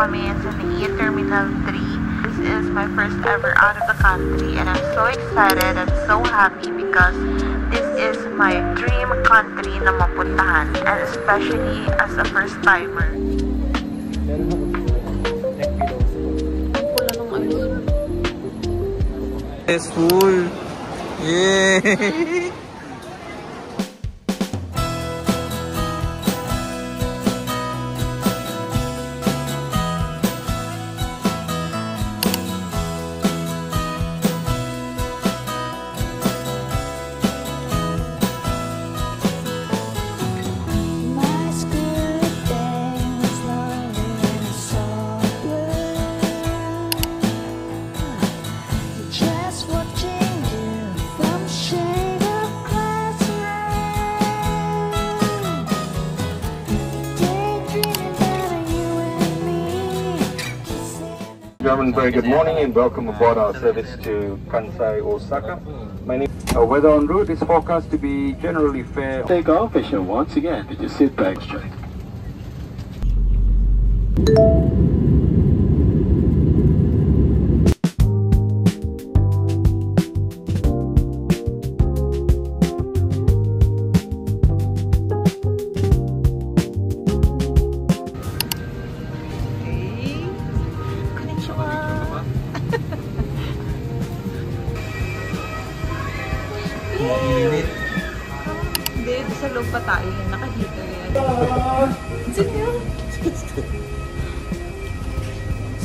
kami sa NAIA Terminal 3. This is my first ever out of the country and I'm so excited and so happy because this is my dream country na mapuntahan, and especially as a first timer. It's full. Yeah. Gentlemen, very good morning and welcome aboard our service to Kansai, Osaka. Weather en route is forecast to be generally fair. Take off, and once again, did you sit back straight? Hindi, sa loob pa tayo. Naka-heater yan. Sino yun?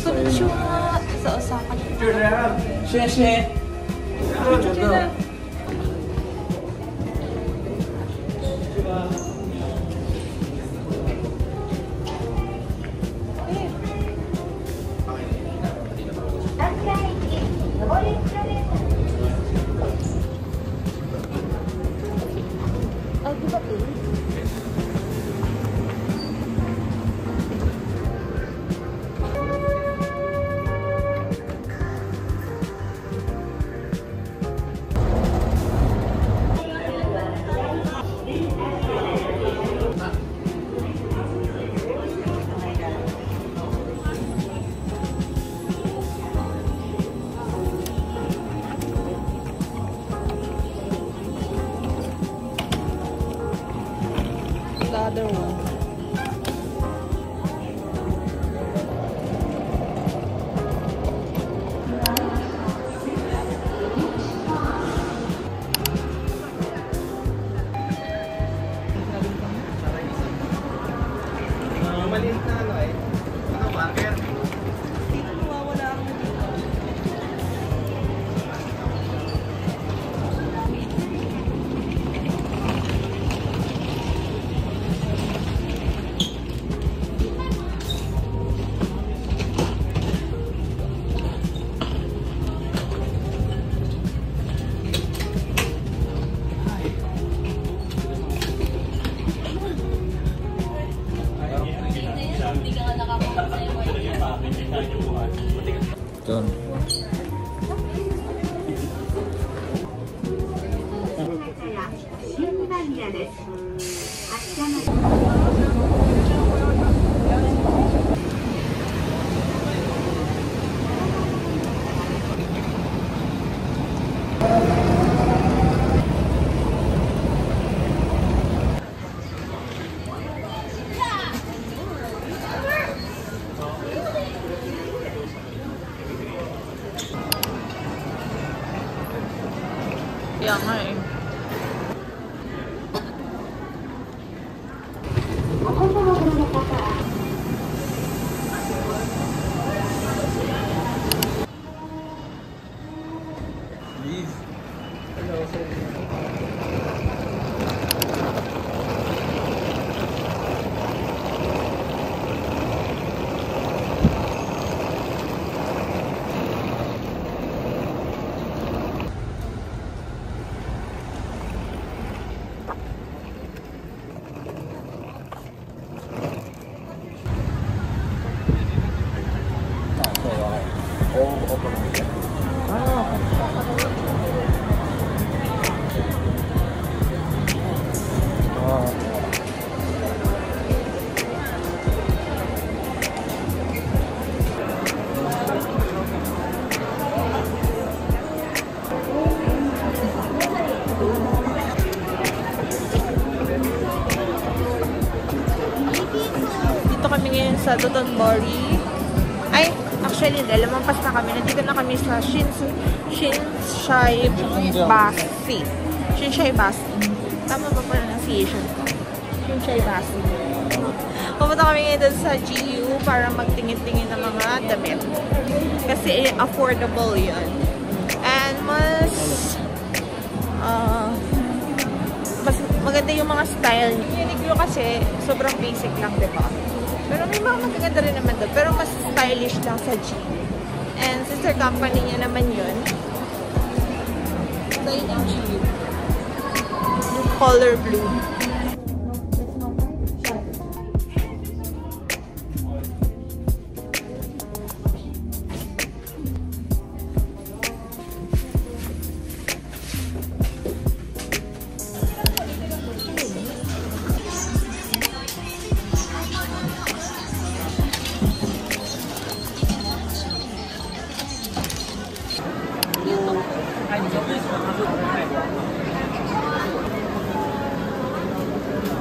Konnichiwa! Sa Osaka. Sheshe! The other one. Maliit na ano eh. Ano, marker? Dito nawawala ako dito. Done. Kaya nga eh. Dotonbori. Ay, actually, lumampas na kami. Nandito na kami sa Shinsai Bashi. Shinsai Bashi. Tama ba pronunciation ko? Shinsai Bashi. Pumunta kami ngayon doon sa GU para magtingin-tingin ng mga damit. Kasi affordable yun. And mas maganda yung mga style. Uniqlo kasi sobrang basic lang, diba? Pero may mga magaganda rin naman doon. Pero mas stylish lang sa GU. And sister company niya naman yun. So yun yung GU. Yung color blue.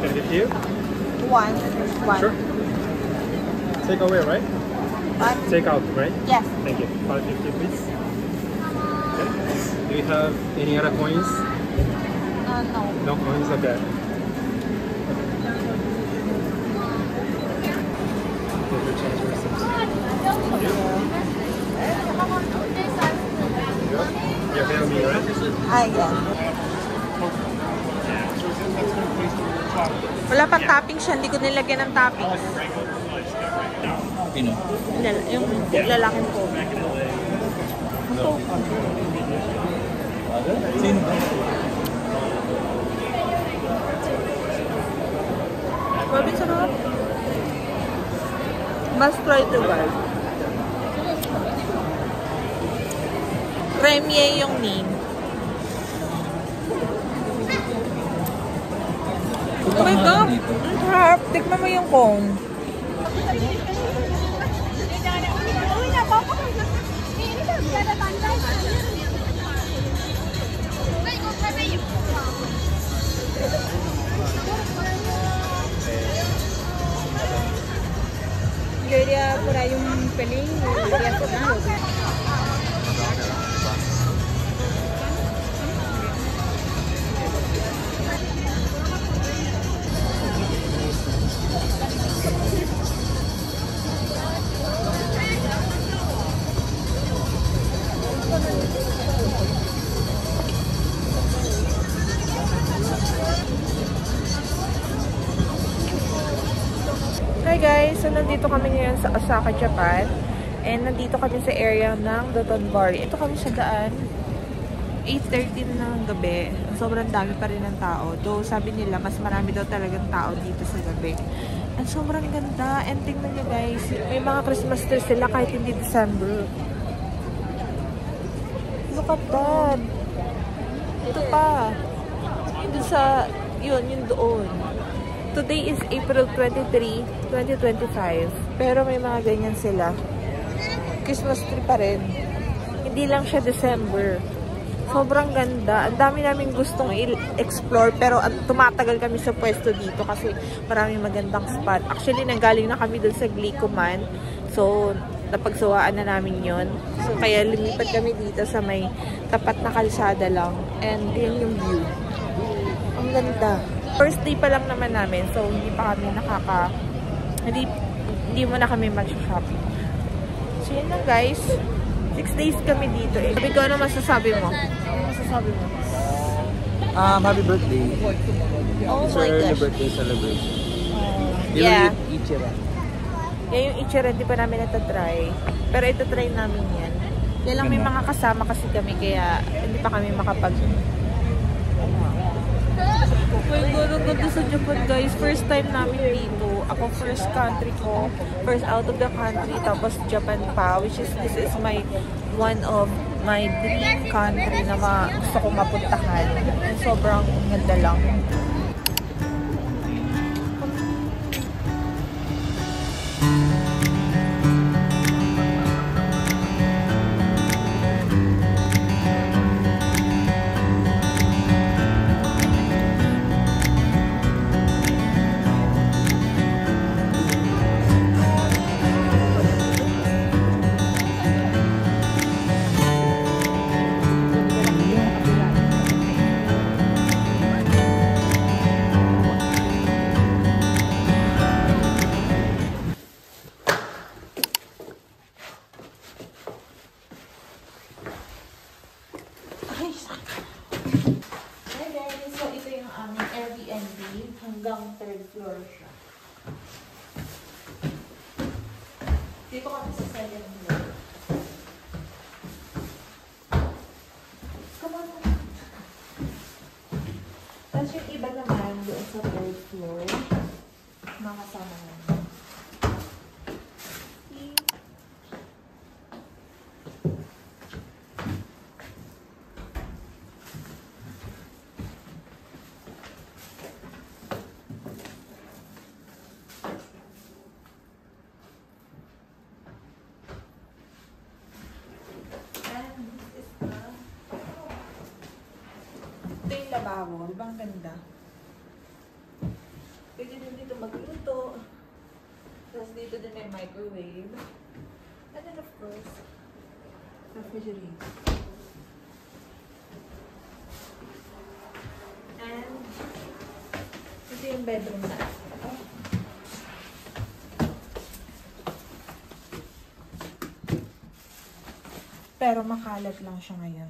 Can I get you? One. Sure. Take away, right? What? Take out, right? Yes. Thank you. 550, please. Okay. Do you have any other coins? No. No coins? Okay. You're paying me, right? Yeah. Wala pang toppings siya. Hindi ko nilagyan ng toppings. Pino? Yung lalaking po. Sino? Grabe sarap. Must try to guys. Premier yung name. Oh my God! Ang sarap! Tikman mo yung cone. Quería por ahí un pelín y quería tocarlo. Hi guys! So nandito kami ngayon sa Osaka, Japan. And nandito kami sa area ng Dotonbori. Ito kami sa daan. 8:30 ng gabi. Sobrang dami pa rin ng tao. Though sabi nila mas marami daw talagang tao dito sa gabi. And sobrang ganda. And tingnan nyo guys, may mga Christmas trees sila kahit hindi December. Look at that! Ito pa. Ito sa, yun doon. Today is April 23, 2025. Pero may mga ganyan sila. Christmas tree pa rin. Hindi lang siya December. Sobrang ganda. Ang dami namin gustong i-explore. Pero tumatagal kami sa pwesto dito kasi maraming magandang spot. Actually, nanggaling na kami dun sa Glicoman. So, napagsuwaan na namin yon. So, kaya lumipat kami dito sa may tapat na kalsada lang. And yun yung view. Ang ganda. First day pa lang naman namin, so hindi pa kami hindi mo na kami mag-shopping. So yun lang guys, 6 days kami dito eh. Sabi ko, ano masasabi mo? Ano masasabi mo? Happy birthday. Oh It's my our gosh. birthday celebration. Yeah. Ichira. Yan yung Ichira, hindi pa namin natatry. Pero itatry namin yan. Yan lang may mga kasama kasi kami, kaya hindi pa kami makapag... My God, ang ganda sa Japan guys. First time namin dito. Ako first country ko. First out of the country. Tapos Japan pa. Which is, this is one of my dream country na gusto ko mapuntahan. Sobrang ganda lang. Hey guys, so ito yung aming Airbnb. Hanggang 3rd floor siya. Dito kami sa 2nd floor. Come on. Tapos yung iba naman doon sa 3rd floor. Mga kasama naman. Ito yung lababo. Diba ang ganda? Pwede din dito magluto. Tapos dito din may microwave. And then of course, refrigerator. And ito yung bedroom na. Pero makalat lang siya ngayon.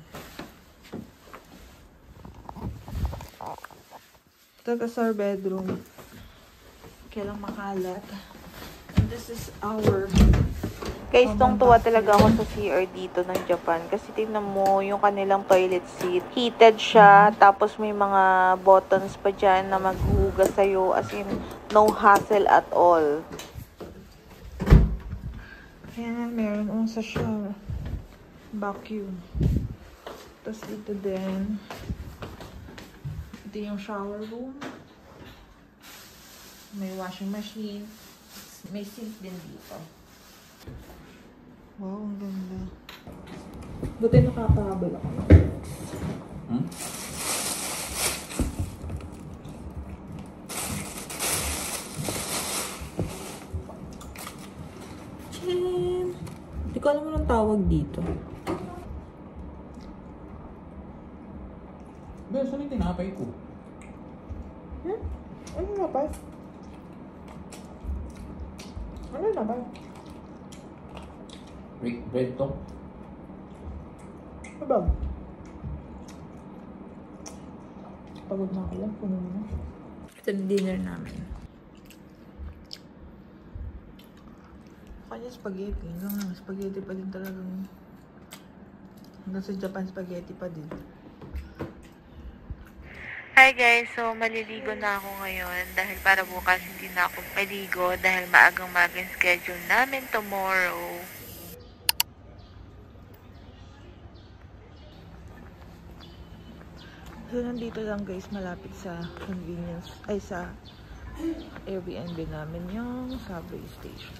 Tapos our bedroom. Kailang makalat. And this is our... Guys, tuwa talaga ako sa CR dito ng Japan. Kasi tingnan mo, yung kanilang toilet seat. Heated siya. Tapos may mga buttons pa dyan na maghuhugas sa'yo. As in, no hassle at all. Ayan, meron sa siya. Vacuum. Tapos dito din. Ito yung shower room. May washing machine. May sink din dito. Wow, ang ganda. Buti nakapabal ako. Chin! Hindi ko alam mo ng tawag dito. Pero saan yung tinapay ko? Ano na ba? Ano na ba? Bread to? Ano ba? Pagod na ako lang. Puno na. Ito na dinner namin. Kanya spaghetti. Spaghetti pa din talagang. Hanggang sa Japan spaghetti pa din. Hi guys, so maliligo na ako ngayon dahil para bukas hindi na ako maligo dahil maagang-magang schedule namin tomorrow. So nandito lang guys, malapit sa convenience, ay sa Airbnb namin yung subway station.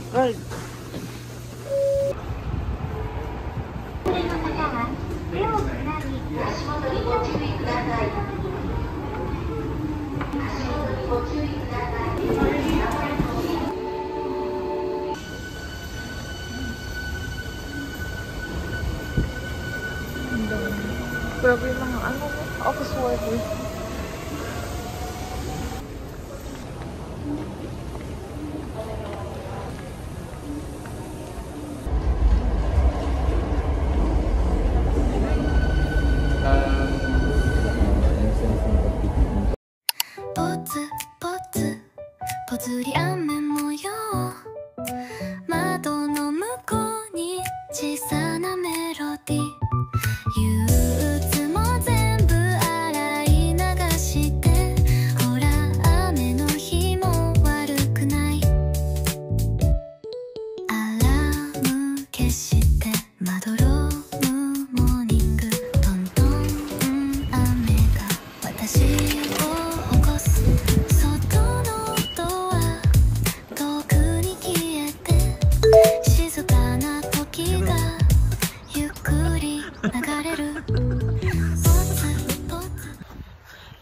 Girl. Grabe yung mga office workers.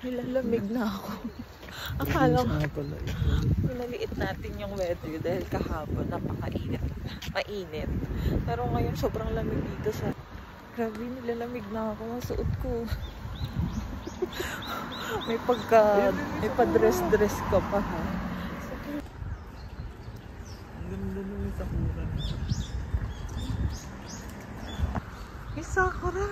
Nilalamig na ako. Akala ko minaliit natin yung weather dahil kahapon napakainit. Mainit. Pero ngayon sobrang lamig dito sa... Grabe, nilalamig na ako. Ang suot ko. May pa-dress ka pa ha. Ang ganda nung sakura. May sakura!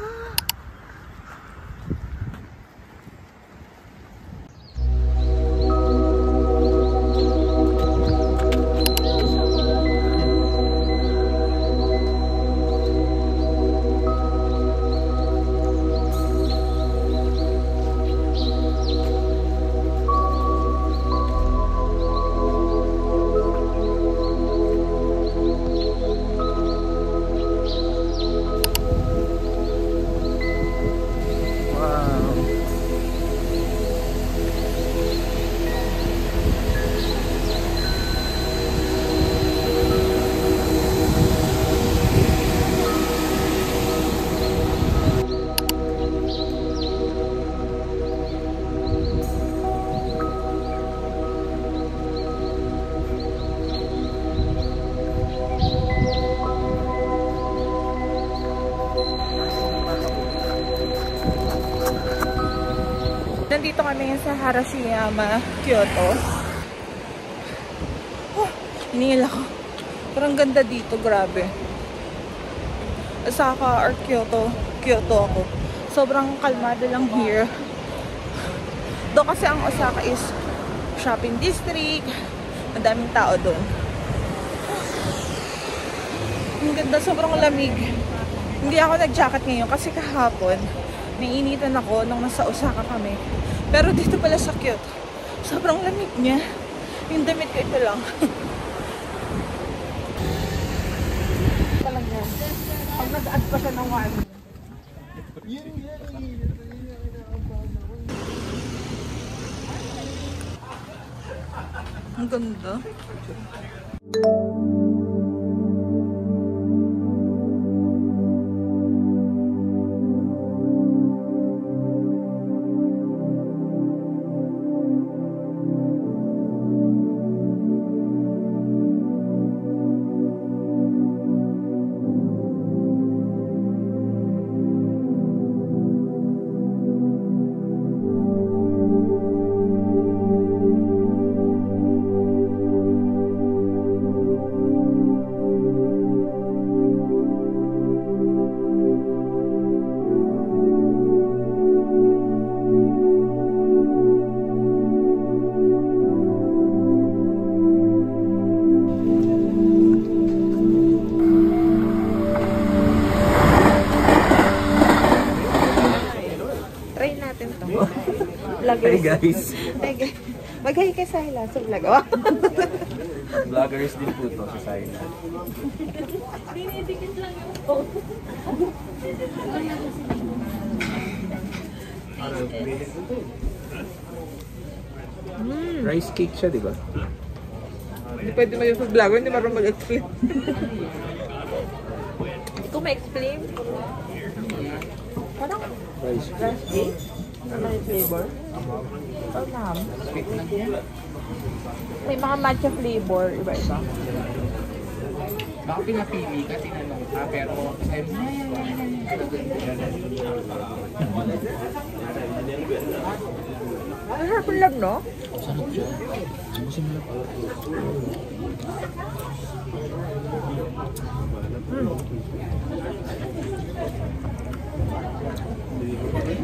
Nandito kami sa Harashiyama, Kyoto. Oh, hinihil ako. Parang ganda dito, grabe. Osaka or Kyoto ako. Sobrang kalmado lang here. Doon kasi ang Osaka is shopping district. Madaming tao doon. Ang ganda, sobrang lamig. Hindi ako nag-jacket ngayon kasi kahapon naiinitan ako nung nasa Osaka kami. Pero dito pala sa Kyoto, sobrang lamig niya. Yung damit ko ito lang. Talaga. Pag nag-add pa siya ng wine. Ang ganda. Hey guys! Mag-hi ka sa Hila sa vlog. Oh. Vloggers din po to sa Saila. Dinidikit lang yung phone. Rice cake siya, di ba? Hindi pwede mo yung vlogger, hindi marunong mag-explain. Ikaw ma-explain? Parang Rice cake? Ano yung flavor? Oh, ma'am. May mga matcha flavor, iba-iba. Baka pinapili ka, tinanong ka, pero sabi mo, Ang sarap lang, no? sarap siya. Sumusin mo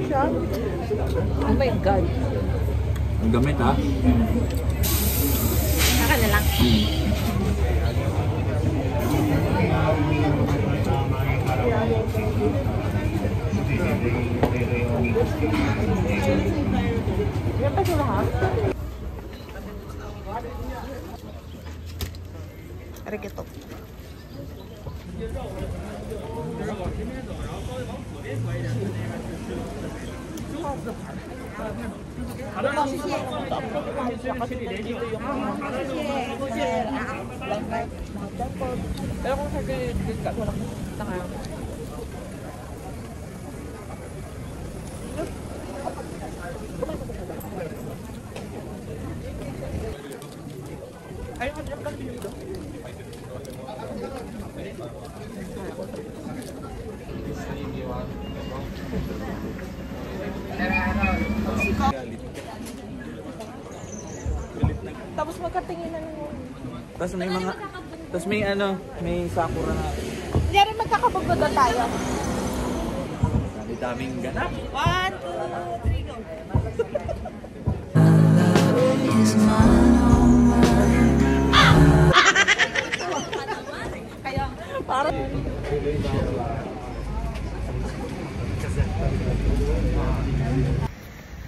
lang. Oh my God. Ang gamit ha? Saka na lang. Yan pa sila ha? Arigato. Pero kung sa ka, walang tanga. Ay, ang lang dito. Tapos magkatingin na naman. Tapos may mga, tapos may ano, may sakura na. Hindi rin magkakapagod tayo. Daming ganap. 1, 2, 3, go. Kaya, parang...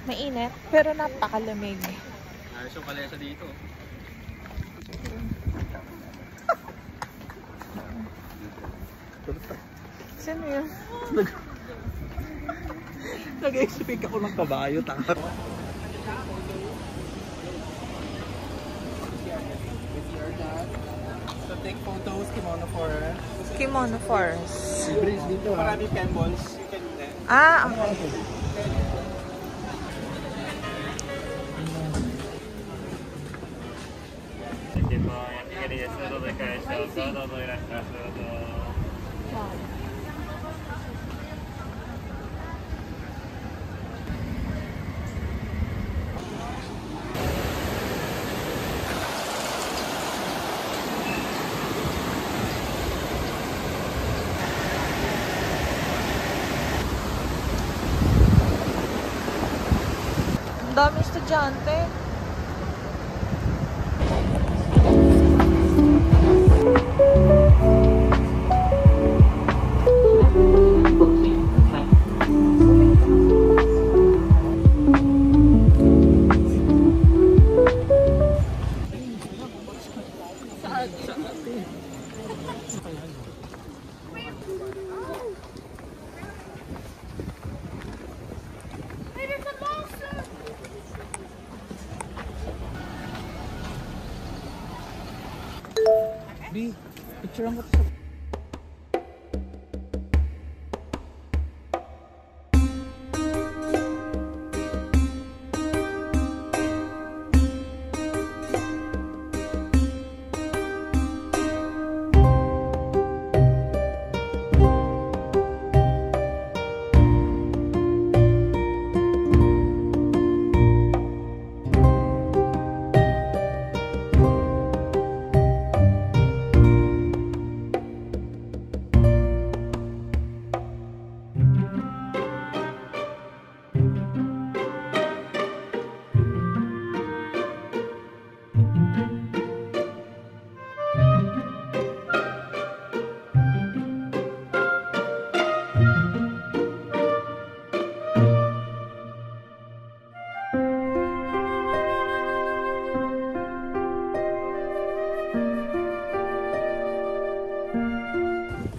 Mainit, pero napakalamig. Ayos yung kalesa dito. Sino yun? Nag-expect ako ng kabayo, tanga. So take photos, kimono forest. Kimono Forest. Bridge dito. Marami pen balls. You can Ah, okay. Ang dami estudyante. B, picture ang sa...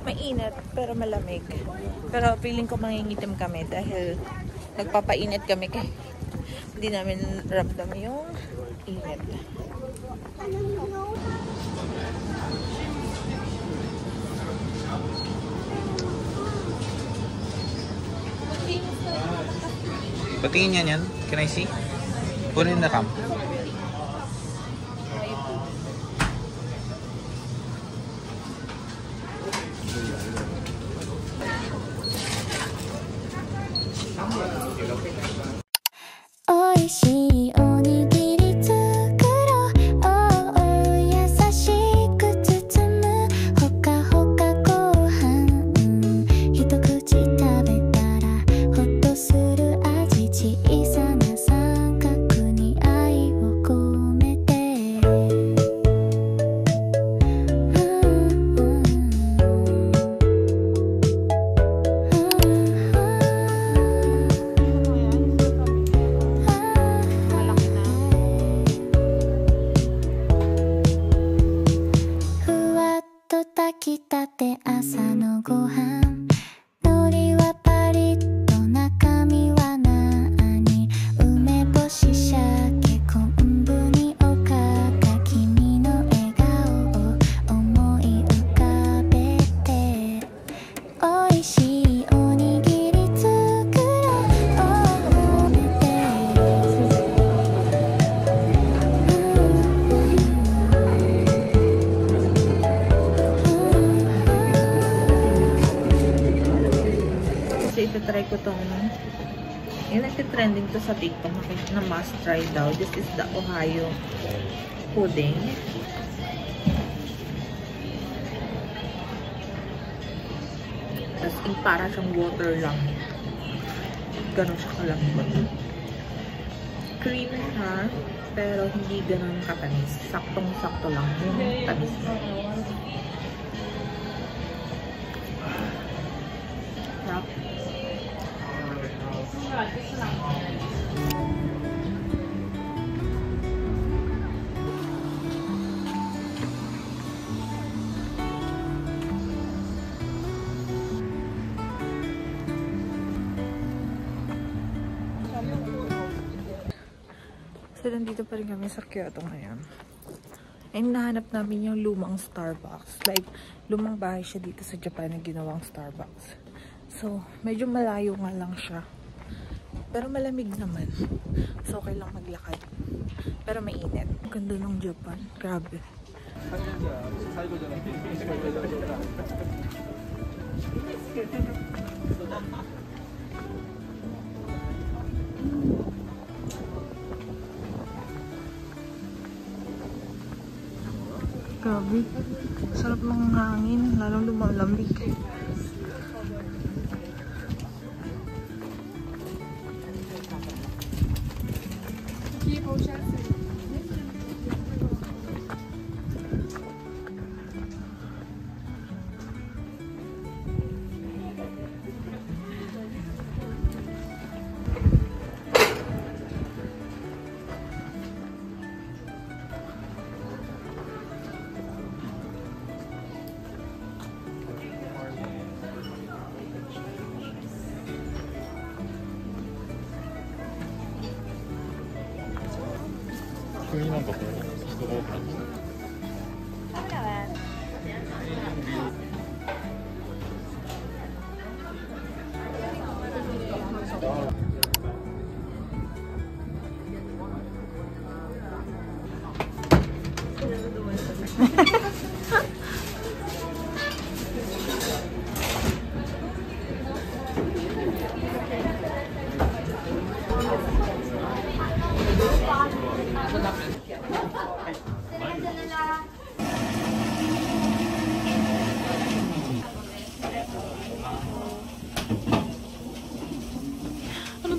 Mainit, pero malamig. Pero feeling ko mangingitim kami dahil nagpapainit kami kaya hindi namin ramdam yung init. Patingin niya yan. Can I see? Put it in the cam. Try ko tong Yung nagtitrending to sa TikTok na must try daw. This is the Ohio pudding. Tapos para siyang water lang. Ganon siya kalambot. Creamy siya, pero hindi ganon katamis. Saktong-sakto lang yung tamis niya. Sarap. So, nandito pa rin kami sa Kyoto ngayon. And nahanap namin yung lumang Starbucks. Like, lumang bahay siya dito sa Japan na ginawang Starbucks. So, medyo malayo nga lang siya. Pero malamig naman. So, okay lang maglakad. Pero mainit. Ganda ng Japan. Grabe. Grabe. Sarap ng hangin. Lalong lumalamig.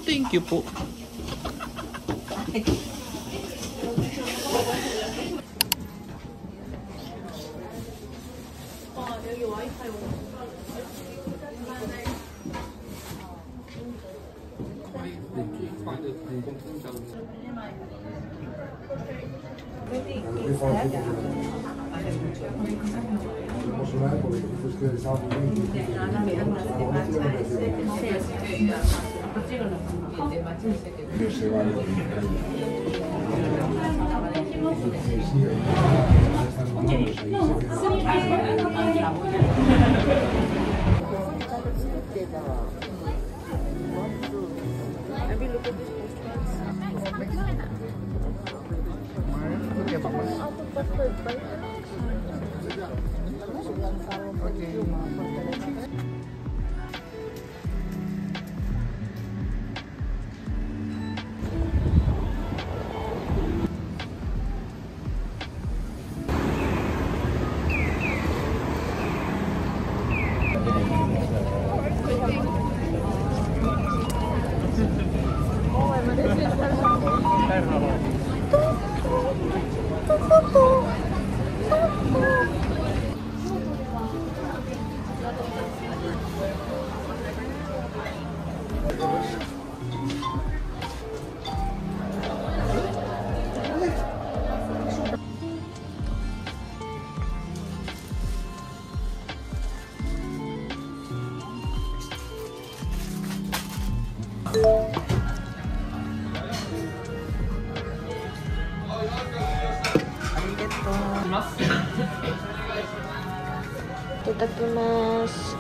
Thank you po. Itadakimasu.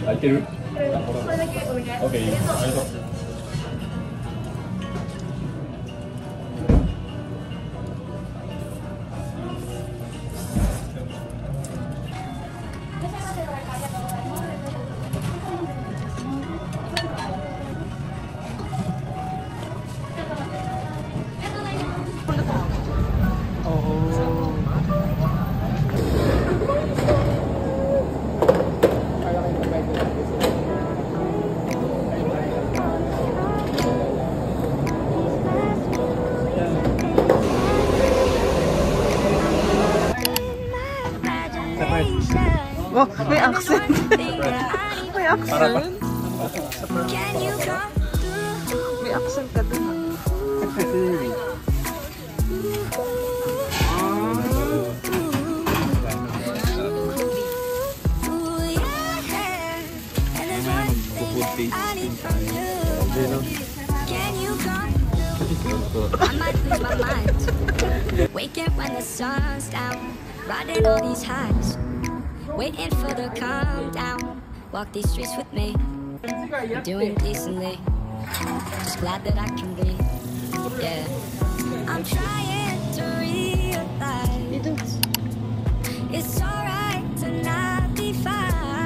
空いてる？OK。ありがとう。Oh, may accent. May accent. May accent ka dun. Waking when the sun's down, riding all these highs, waiting for the calm down. Walk these streets with me, doing decently. Just glad that I can breathe. Yeah, I'm trying to realize it's alright to not be fine.